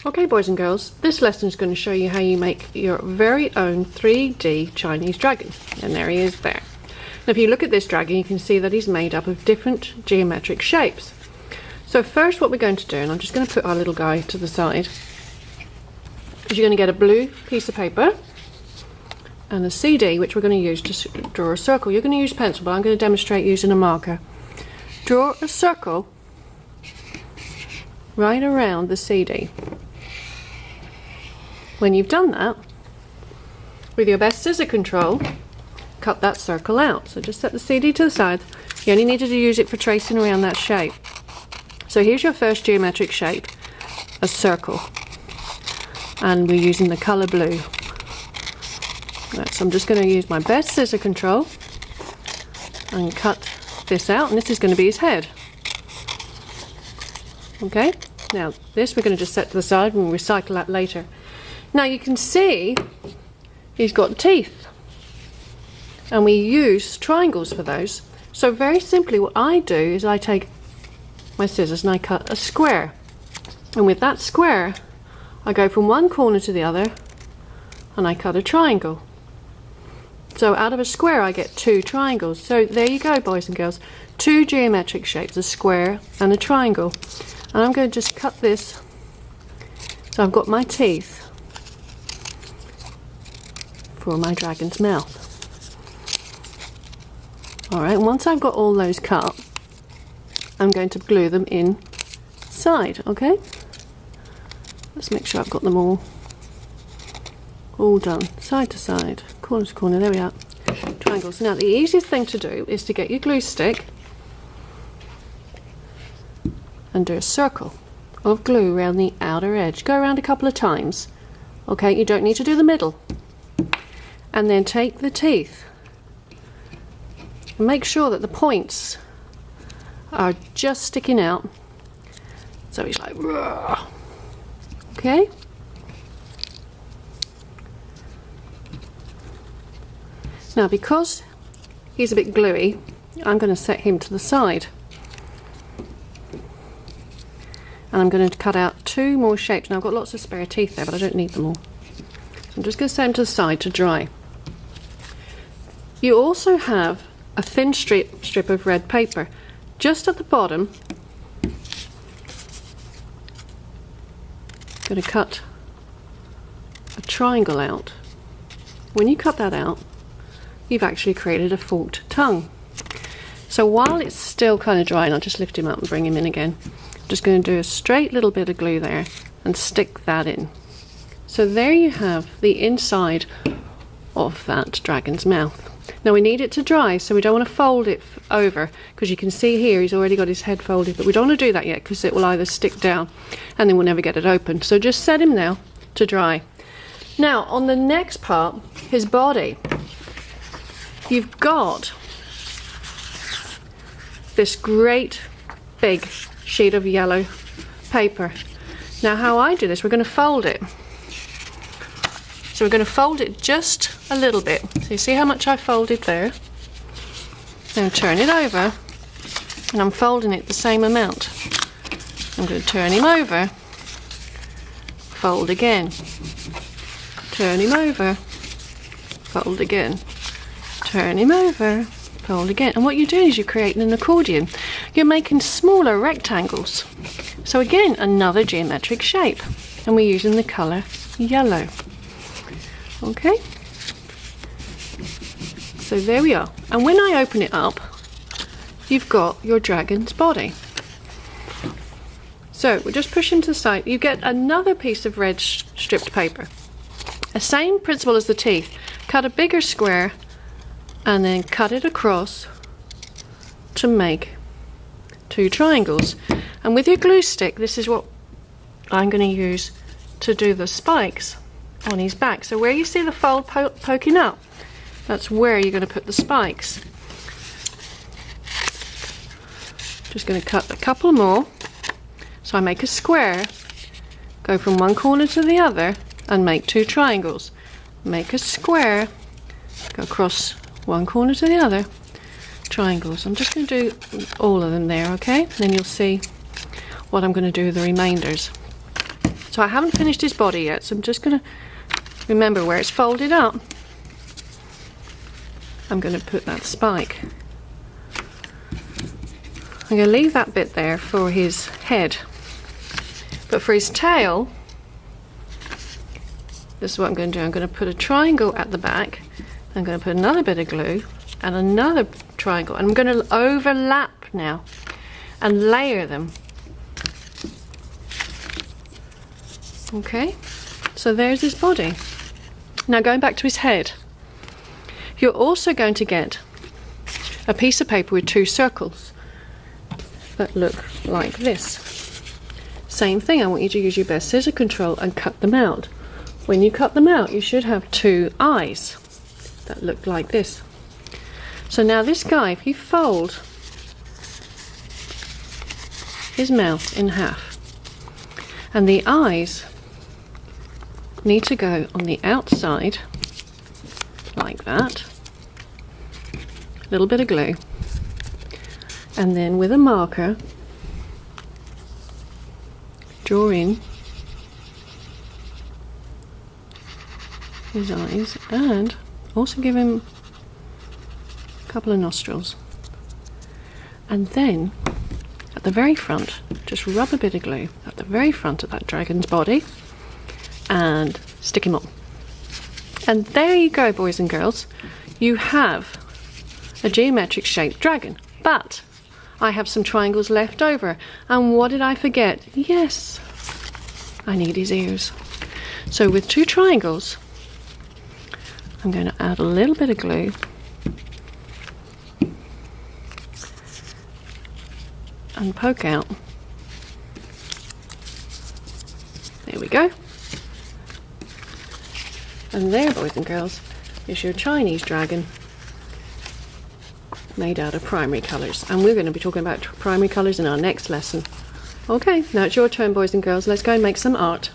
Okay, boys and girls, this lesson is going to show you how you make your very own 3D Chinese dragon. And there he is there. Now if you look at this dragon, you can see that he's made up of different geometric shapes. So first what we're going to do, and I'm just going to put our little guy to the side, is you're going to get a blue piece of paper and a CD, which we're going to use to draw a circle. You're going to use pencil, but I'm going to demonstrate using a marker. Draw a circle right around the CD. When you've done that, with your best scissor control, cut that circle out. So just set the CD to the side. You only needed to use it for tracing around that shape. So here's your first geometric shape, a circle. And we're using the colour blue. Right, so I'm just going to use my best scissor control and cut this out, and this is going to be his head. Okay, now this we're going to just set to the side and we'll recycle that later. Now you can see he's got teeth, and we use triangles for those. So very simply what I do is I take my scissors and I cut a square, and with that square I go from one corner to the other and I cut a triangle. So out of a square I get two triangles. So there you go, boys and girls, two geometric shapes, a square and a triangle. And I'm going to just cut this so I've got my teeth for my dragon's mouth. Alright, and once I've got all those cut, I'm going to glue them inside, okay? Let's make sure I've got them all done, side to side, corner to corner, there we are. Triangles. Now the easiest thing to do is to get your glue stick and do a circle of glue around the outer edge. Go around a couple of times, okay? You don't need to do the middle. And then take the teeth and make sure that the points are just sticking out, so he's like, "Rah." Okay? Now because he's a bit gluey, I'm going to set him to the side. And I'm going to cut out two more shapes. Now I've got lots of spare teeth there, but I don't need them all. So I'm just going to set him to the side to dry. You also have a thin strip of red paper. Just at the bottom, I'm going to cut a triangle out. When you cut that out, you've actually created a forked tongue. So while it's still kind of dry, and I'll just lift him up and bring him in again, I'm just going to do a straight little bit of glue there and stick that in. So there you have the inside of that dragon's mouth. Now we need it to dry, so we don't want to fold it over, because you can see here he's already got his head folded, but we don't want to do that yet because it will either stick down and then we'll never get it open. So just set him now to dry. Now on the next part, his body, you've got this great big sheet of yellow paper. Now how I do this, we're going to fold it. So we're going to fold it just a little bit. So you see how much I folded there? Now turn it over, and I'm folding it the same amount. I'm going to turn him over, fold again, turn him over, fold again, turn him over, fold again. And what you're doing is you're creating an accordion. You're making smaller rectangles. So again, another geometric shape, and we're using the colour yellow. Okay, so there we are, and when I open it up, you've got your dragon's body. So we'll just push him to the side. You get another piece of red stripped paper. The same principle as the teeth. Cut a bigger square and then cut it across to make two triangles. And with your glue stick, this is what I'm going to use to do the spikes on his back. So where you see the fold poking up, that's where you're going to put the spikes. Just going to cut a couple more. So I make a square, go from one corner to the other and make two triangles. Make a square, go across one corner to the other, triangles. I'm just going to do all of them there, okay? And then you'll see what I'm going to do with the remainders. So I haven't finished his body yet, so I'm just going to remember where it's folded up. I'm going to put that spike. I'm going to leave that bit there for his head. But for his tail, this is what I'm going to do. I'm going to put a triangle at the back. I'm going to put another bit of glue and another triangle. And I'm going to overlap now and layer them. Okay, so there's his body. Now going back to his head. You're also going to get a piece of paper with 2 circles that look like this. Same thing, I want you to use your best scissor control and cut them out. When you cut them out, you should have 2 eyes that look like this. So now this guy, if you fold his mouth in half, and the eyes need to go on the outside like that. A little bit of glue, and then with a marker draw in his eyes and also give him a couple of nostrils. And then at the very front, just rub a bit of glue at the very front of that dragon's body and stick him on. And there you go, boys and girls. You have a geometric shaped dragon. But I have some triangles left over. And what did I forget? Yes, I need his ears. So with 2 triangles, I'm going to add a little bit of glue and poke out. There we go. And there, boys and girls, is your Chinese dragon made out of primary colours. And we're going to be talking about primary colours in our next lesson. Okay, now it's your turn, boys and girls. Let's go and make some art.